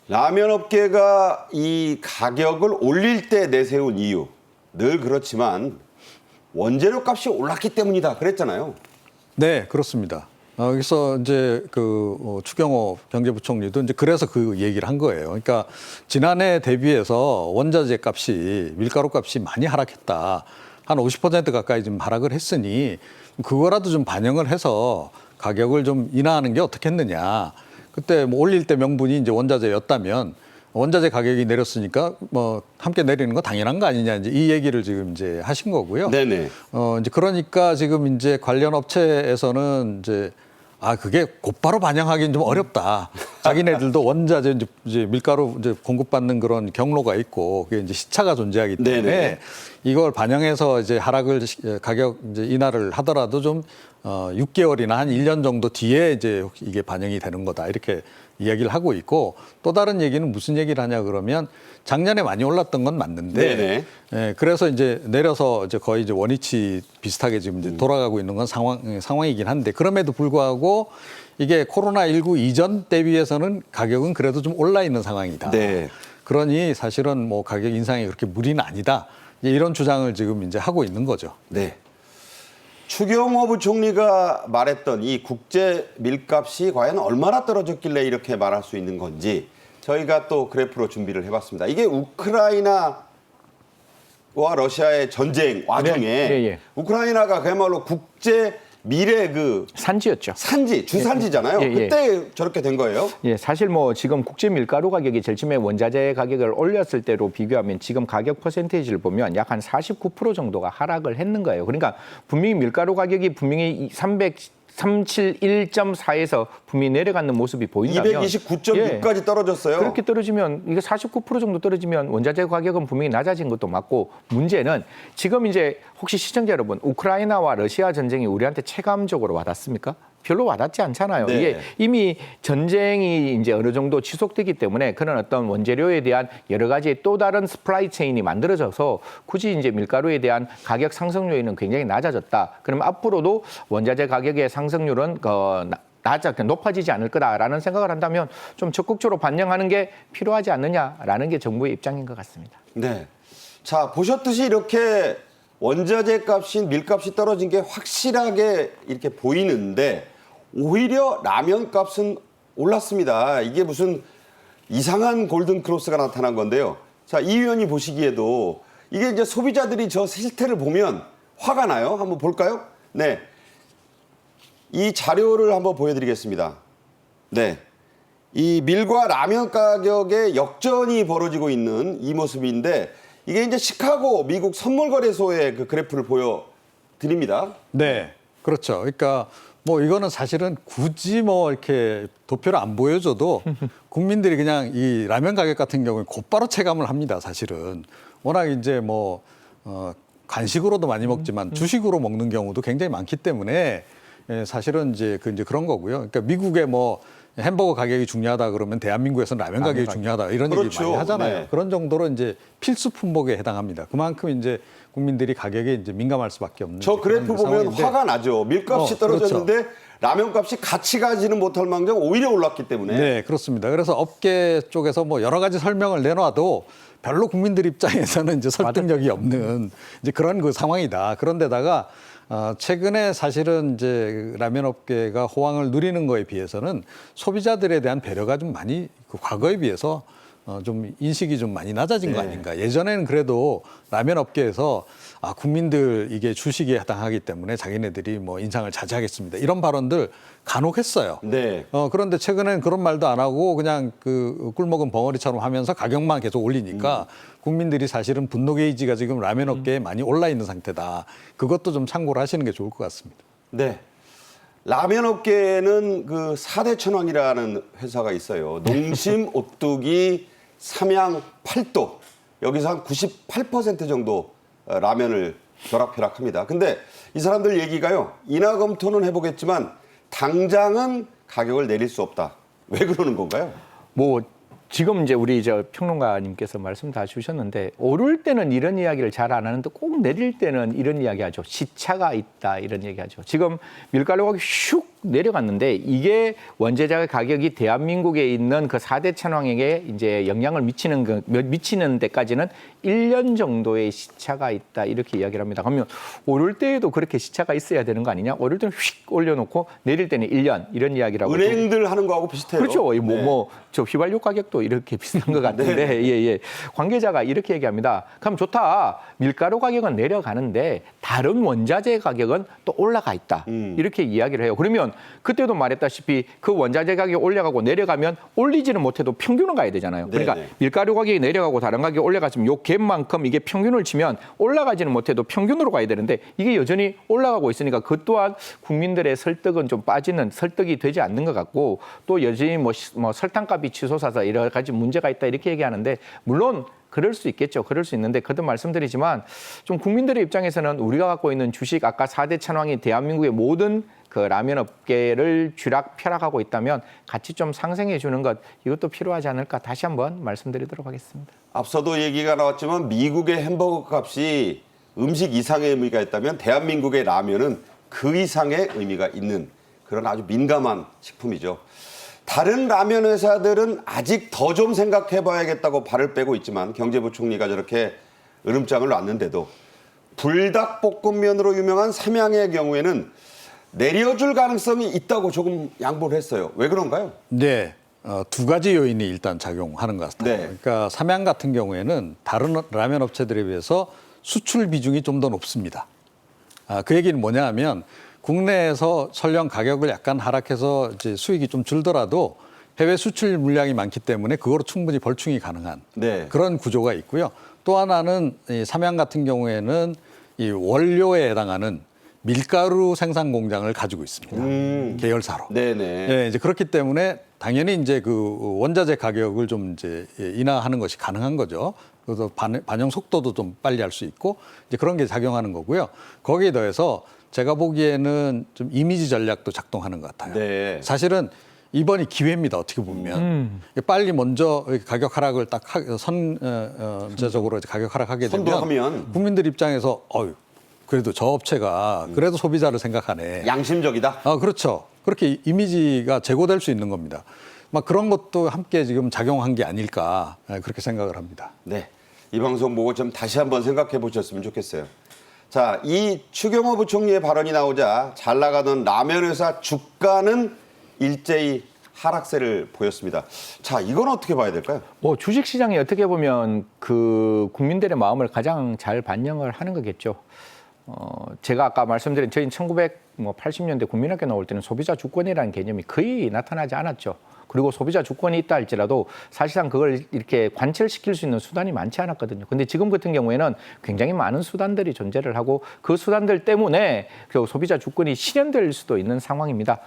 라면 업계가 이 가격을 올릴 때 내세운 이유 늘 그렇지만 원재료 값이 올랐기 때문이다 그랬잖아요. 네, 그렇습니다. 여기서 이제 추경호 경제부총리도 이제 그래서 그 얘기를 한 거예요. 그러니까 지난해 대비해서 원자재 값이 밀가루 값이 많이 하락했다. 한 50% 가까이 좀 하락을 했으니 그거라도 좀 반영을 해서 가격을 좀 인하하는 게 어떻겠느냐. 그때 뭐 올릴 때 명분이 이제 원자재였다면 원자재 가격이 내렸으니까 뭐 함께 내리는 거 당연한 거 아니냐 이제 이 얘기를 지금 이제 하신 거고요. 네네. 이제 그러니까 지금 이제 관련 업체에서는 이제 그게 곧바로 반영하기는 좀 어렵다. 자기네들도 원자재 이제 밀가루 이제 공급받는 그런 경로가 있고 그게 이제 시차가 존재하기 때문에 네네. 이걸 반영해서 이제 하락을 가격 이제 인하를 하더라도 좀 6개월이나 한 1년 정도 뒤에 이제 이게 반영이 되는 거다. 이렇게 이야기를 하고 있고 또 다른 얘기는 무슨 얘기를 하냐 그러면 작년에 많이 올랐던 건 맞는데 네네. 예, 그래서 이제 내려서 이제 거의 이제 원위치 비슷하게 지금 이제 돌아가고 있는 건 상황이긴 한데 그럼에도 불구하고 이게 코로나19 이전 대비해서는 가격은 그래도 좀 올라 있는 상황이다. 네. 그러니 사실은 뭐 가격 인상이 그렇게 무리는 아니다. 이런 주장을 지금 이제 하고 있는 거죠. 네. 추경호 부총리가 말했던 이 국제 밀값이 과연 얼마나 떨어졌길래 이렇게 말할 수 있는 건지 저희가 또 그래프로 준비를 해봤습니다. 이게 우크라이나와 러시아의 전쟁 와중에 예. 우크라이나가 그야말로 국제 밀의 산지였죠. 주산지잖아요. 예. 그때 저렇게 된 거예요. 예, 사실 뭐 지금 국제 밀가루 가격이 제일 처음에 원자재 가격을 올렸을 때로 비교하면 지금 가격 퍼센테이지를 보면 약 한 49% 정도가 하락을 했는 거예요. 그러니까 분명히 밀가루 가격이 분명히 371.4에서 분명히 내려가는 모습이 보인다면 229.6까지 떨어졌어요. 그렇게 떨어지면 이게 49% 정도 떨어지면 원자재 가격은 분명히 낮아진 것도 맞고 문제는 지금 이제 혹시 시청자 여러분 우크라이나와 러시아 전쟁이 우리한테 체감적으로 와닿습니까? 별로 와닿지 않잖아요. 네. 이게 이미 전쟁이 이제 어느 정도 지속되기 때문에 그런 어떤 원재료에 대한 여러 가지 또 다른 스플라이 체인이 만들어져서 굳이 이제 밀가루에 대한 가격 상승률은 굉장히 낮아졌다. 그러면 앞으로도 원자재 가격의 상승률은 높아지지 않을 거다라는 생각을 한다면 좀 적극적으로 반영하는 게 필요하지 않느냐라는 게 정부의 입장인 것 같습니다. 네. 자, 보셨듯이 이렇게 원자재 값인 밀값이 떨어진 게 확실하게 이렇게 보이는데 오히려 라면 값은 올랐습니다. 이게 무슨 이상한 골든 크로스가 나타난 건데요. 자, 이 의원이 보시기에도 이게 이제 소비자들이 저 실태를 보면 화가 나요. 한번 볼까요? 네. 이 자료를 한번 보여드리겠습니다. 네. 이 밀과 라면 가격의 역전이 벌어지고 있는 이 모습인데 이게 이제 시카고 미국 선물거래소의 그 그래프를 보여드립니다. 네, 그렇죠. 그러니까 뭐 이거는 사실은 굳이 뭐 이렇게 도표를 안 보여줘도 국민들이 그냥 이 라면 가격 같은 경우에 곧바로 체감을 합니다. 사실은 워낙 이제 뭐 간식으로도 많이 먹지만 주식으로 먹는 경우도 굉장히 많기 때문에 사실은 이제 그런 거고요. 그러니까 미국의 뭐 햄버거 가격이 중요하다 그러면 대한민국에서는 라면 가격이 중요하다 이런 얘기 그렇죠. 많이 하잖아요. 네. 그런 정도로 이제 필수 품목에 해당합니다. 그만큼 이제 국민들이 가격에 이제 민감할 수밖에 없는. 저 그래프 그런 보면 상황인데 화가 나죠. 밀값이 떨어졌는데 라면 값이 같이 가지는 못할 망정 오히려 올랐기 때문에. 네, 그렇습니다. 그래서 업계 쪽에서 뭐 여러 가지 설명을 내놔도 별로 국민들 입장에서는 이제 설득력이 없는 이제 그런 그 상황이다. 그런데다가 최근에 사실은 이제 라면 업계가 호황을 누리는 거에 비해서는 소비자들에 대한 배려가 좀 많이 그 과거에 비해서 좀 인식이 좀 많이 낮아진 거 네. 아닌가. 예전에는 그래도 라면 업계에서 국민들 이게 주식에 해당하기 때문에 자기네들이 뭐 인상을 자제하겠습니다. 이런 발언들 간혹 했어요. 네. 그런데 최근에는 그런 말도 안 하고 그냥 그 꿀먹은 벙어리처럼 하면서 가격만 계속 올리니까 국민들이 사실은 분노 게이지가 지금 라면 업계에 많이 올라 있는 상태다. 그것도 좀 참고를 하시는 게 좋을 것 같습니다. 네. 라면 업계에는 그 4대 천왕이라는 회사가 있어요. 농심, 오뚜기, 삼양, 팔도. 여기서 한 98% 정도 라면을 벼락펴락합니다. 근데 이 사람들 얘기가요. 인하 검토는 해보겠지만 당장은 가격을 내릴 수 없다. 왜 그러는 건가요? 뭐 지금 이제 우리 평론가님께서 말씀 다 주셨는데 오를 때는 이런 이야기를 잘 안 하는데 꼭 내릴 때는 이런 이야기 하죠. 시차가 있다 이런 얘기 하죠. 지금 밀가루 가격이 슉 내려갔는데 이게 원재료 가격이 대한민국에 있는 그 4대 천왕에게 이제 영향을 미치는 데까지는 1년 정도의 시차가 있다 이렇게 이야기를 합니다. 그러면 오를 때에도 그렇게 시차가 있어야 되는 거 아니냐? 오를 때는 휙 올려놓고 내릴 때는 1년 이런 이야기라고. 은행들 하는 거하고 비슷해요. 그렇죠. 네. 저 휘발유 가격도 이렇게 비슷한 것 같은데, 네. 예. 관계자가 이렇게 얘기합니다. 그럼 좋다. 밀가루 가격은 내려가는데 다른 원자재 가격은 또 올라가 있다. 이렇게 이야기를 해요. 그러면 그때도 말했다시피 그 원자재 가격이 올라가고 내려가면 올리지는 못해도 평균은 가야 되잖아요. 그러니까 네네. 밀가루 가격이 내려가고 다른 가격이 올라갔으면 요 갭만큼 이게 평균을 치면 올라가지는 못해도 평균으로 가야 되는데 이게 여전히 올라가고 있으니까 그 또한 국민들의 설득은 좀 빠지는 설득이 되지 않는 것 같고 또 여전히 뭐 설탕값이 치솟아서 여러 가지 문제가 있다 이렇게 얘기하는데 물론 그럴 수 있겠죠. 그럴 수 있는데 거듭 말씀드리지만 좀 국민들의 입장에서는 우리가 갖고 있는 주식 아까 4대 천왕이 대한민국의 모든 그 라면 업계를 쥐락펴락하고 있다면 같이 좀 상생해 주는 것 이것도 필요하지 않을까 다시 한번 말씀드리도록 하겠습니다. 앞서도 얘기가 나왔지만 미국의 햄버거 값이 음식 이상의 의미가 있다면 대한민국의 라면은 그 이상의 의미가 있는 그런 아주 민감한 식품이죠. 다른 라면 회사들은 아직 더 좀 생각해 봐야겠다고 발을 빼고 있지만 경제부총리가 저렇게 으름장을 놨는데도 불닭볶음면으로 유명한 삼양의 경우에는 내려줄 가능성이 있다고 조금 양보를 했어요. 왜 그런가요? 네. 두 가지 요인이 일단 작용하는 것 같아요. 네. 그러니까 삼양 같은 경우에는 다른 라면 업체들에 비해서 수출 비중이 좀 더 높습니다. 그 얘기는 뭐냐 하면 국내에서 설령 가격을 약간 하락해서 이제 수익이 좀 줄더라도 해외 수출 물량이 많기 때문에 그거로 충분히 벌충이 가능한 네. 그런 구조가 있고요. 또 하나는 이 삼양 같은 경우에는 이 원료에 해당하는 밀가루 생산 공장을 가지고 있습니다. 계열사로. 네네. 예, 이제 그렇기 때문에 당연히 이제 그 원자재 가격을 좀 이제 인하하는 것이 가능한 거죠. 그래서 반영 속도도 좀 빨리 할 수 있고 이제 그런 게 작용하는 거고요. 거기에 더해서 제가 보기에는 좀 이미지 전략도 작동하는 것 같아요. 네. 사실은 이번이 기회입니다. 어떻게 보면 빨리 먼저 가격 하락을 딱 선제적으로 가격 하락하게 되면 선도하면 국민들 입장에서 그래도 저 업체가 그래도 소비자를 생각하네. 양심적이다. 그렇죠. 그렇게 이미지가 제고될 수 있는 겁니다. 막 그런 것도 함께 지금 작용한 게 아닐까 그렇게 생각을 합니다. 네. 이 방송 보고 좀 다시 한번 생각해 보셨으면 좋겠어요. 자, 이 추경호 부총리의 발언이 나오자 잘 나가던 라면 회사 주가는 일제히 하락세를 보였습니다. 자, 이건 어떻게 봐야 될까요? 뭐 주식 시장이 어떻게 보면 그 국민들의 마음을 가장 잘 반영을 하는 거겠죠. 제가 아까 말씀드린 저희 1980년대 국민학교 나올 때는 소비자 주권이라는 개념이 거의 나타나지 않았죠. 그리고 소비자 주권이 있다 할지라도 사실상 그걸 이렇게 관철시킬 수 있는 수단이 많지 않았거든요. 근데 지금 같은 경우에는 굉장히 많은 수단들이 존재를 하고 그 수단들 때문에 그 소비자 주권이 실현될 수도 있는 상황입니다.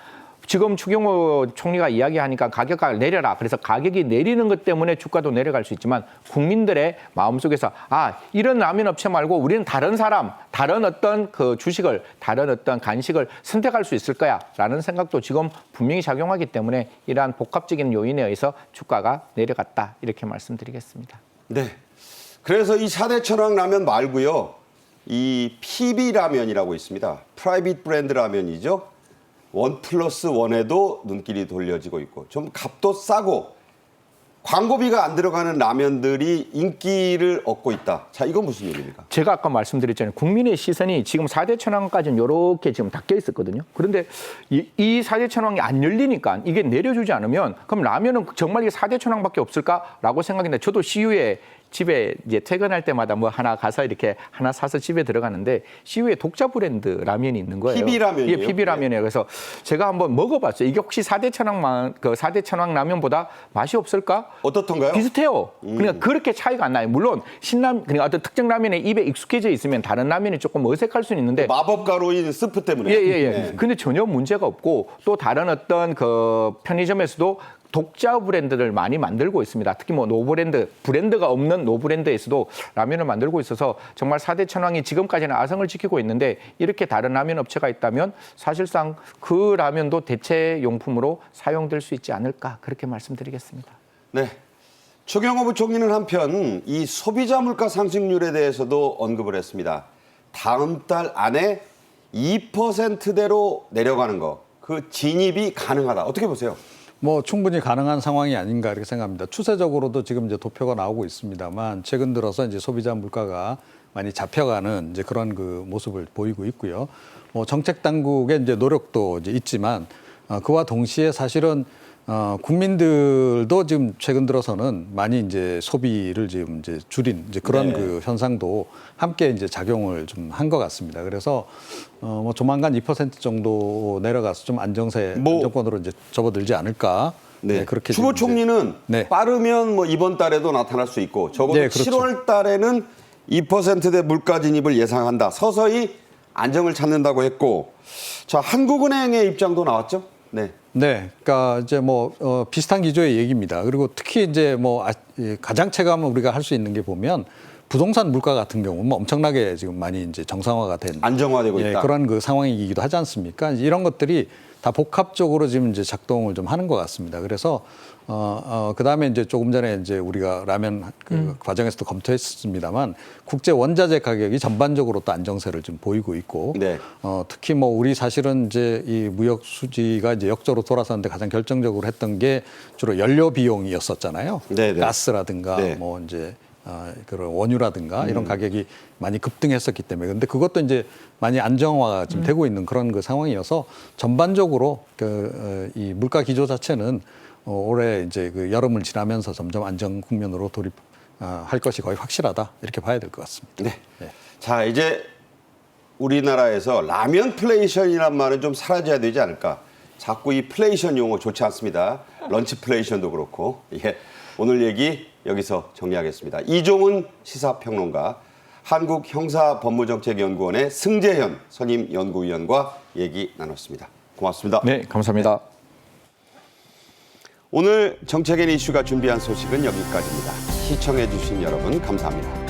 지금 추경호 총리가 이야기하니까 가격을 내려라. 그래서 가격이 내리는 것 때문에 주가도 내려갈 수 있지만 국민들의 마음속에서 이런 라면 업체 말고 우리는 다른 사람, 다른 어떤 그 주식을, 다른 어떤 간식을 선택할 수 있을 거야라는 생각도 지금 분명히 작용하기 때문에 이러한 복합적인 요인에 의해서 주가가 내려갔다. 이렇게 말씀드리겠습니다. 네. 그래서 이 4대 천왕 라면 말고요. 이 PB 라면이라고 있습니다. 프라이빗 브랜드 라면이죠. 1+1에도 눈길이 돌려지고 있고 좀 값도 싸고 광고비가 안 들어가는 라면들이 인기를 얻고 있다. 자, 이건 무슨 얘기입니까? 제가 아까 말씀드렸잖아요. 국민의 시선이 지금 4대 천왕까지는 이렇게 지금 닫혀 있었거든요. 그런데 이 4대 천왕이 안 열리니까 이게 내려주지 않으면 그럼 라면은 정말 이게 4대 천왕밖에 없을까라고 생각했는데 저도 CU에 집에 이제 퇴근할 때마다 뭐 하나 가서 이렇게 하나 사서 집에 들어가는데 CU에 독자 브랜드 라면이 있는 거예요. PB 라면이요? 예, PB 라면이에요. 그래서 제가 한번 먹어봤어요. 이게 혹시 4대 천왕 라면보다 맛이 없을까? 어떻던가요? 비슷해요. 그러니까 그렇게 차이가 안 나요. 물론 그러니까 어떤 특정 라면에 입에 익숙해져 있으면 다른 라면이 조금 어색할 수는 있는데 마법 가루인 스프 때문에. 예. 네. 근데 전혀 문제가 없고 또 다른 어떤 그 편의점에서도 독자 브랜드를 많이 만들고 있습니다. 특히 뭐 브랜드가 없는 노브랜드에서도 라면을 만들고 있어서 정말 4대 천왕이 지금까지는 아성을 지키고 있는데 이렇게 다른 라면 업체가 있다면 사실상 그 라면도 대체 용품으로 사용될 수 있지 않을까 그렇게 말씀드리겠습니다. 네. 추경호 부총리는 한편 이 소비자 물가 상승률에 대해서도 언급을 했습니다. 다음 달 안에 2%대로 내려가는 거, 그 진입이 가능하다. 어떻게 보세요? 뭐 충분히 가능한 상황이 아닌가 이렇게 생각합니다. 추세적으로도 지금 이제 도표가 나오고 있습니다만 최근 들어서 이제 소비자 물가가 많이 잡혀가는 이제 그런 그 모습을 보이고 있고요. 뭐 정책 당국의 이제 노력도 이제 있지만 그와 동시에 사실은 국민들도 지금 최근 들어서는 많이 이제 소비를 지금 이제 줄인 이제 그런 그 현상도 함께 이제 작용을 좀 한 것 같습니다. 그래서 뭐 조만간 2% 정도 내려가서 좀 안정권으로 이제 접어들지 않을까. 네. 그렇게 추 부총리는 네. 빠르면 뭐 이번 달에도 나타날 수 있고 적어도 네, 그렇죠. 7월 달에는 2%대 물가 진입을 예상한다. 서서히 안정을 찾는다고 했고, 자, 한국은행의 입장도 나왔죠? 네. 네, 그러니까 이제 뭐 비슷한 기조의 얘기입니다. 그리고 특히 이제 뭐 가장 체감을 우리가 할 수 있는 게 보면 부동산 물가 같은 경우는 뭐 엄청나게 지금 많이 이제 정상화가 된 안정화되고 있다. 그런 그 상황이기도 하지 않습니까? 이런 것들이 다 복합적으로 지금 이제 작동을 좀 하는 것 같습니다. 그래서 그다음에 이제 조금 전에 이제 우리가 라면 그 과정에서도 검토했습니다만 국제 원자재 가격이 전반적으로 또 안정세를 좀 보이고 있고 네. 특히 뭐 우리 사실은 이제 이 무역 수지가 이제 역저로 돌아서는데 가장 결정적으로 했던 게 주로 연료 비용이었었잖아요. 네네. 가스라든가 네. 뭐 이제 그런 원유라든가 이런 가격이 많이 급등했었기 때문에 근데 그것도 이제 많이 안정화가 지금 되고 있는 그런 그 상황이어서 전반적으로 이 물가 기조 자체는 올해 이제 그 여름을 지나면서 점점 안정 국면으로 돌입할 것이 거의 확실하다 이렇게 봐야 될 것 같습니다. 네. 자, 이제 우리나라에서 라면플레이션이란 말은 좀 사라져야 되지 않을까. 자꾸 이 플레이션 용어 좋지 않습니다. 런치플레이션도 그렇고. 예. 오늘 얘기 여기서 정리하겠습니다. 이종훈 시사평론가, 한국형사법무정책연구원의 승재현 선임 연구위원과 얘기 나눴습니다. 고맙습니다. 네, 감사합니다. 오늘 정책인 이슈가 준비한 소식은 여기까지입니다. 시청해 주신 여러분 감사합니다.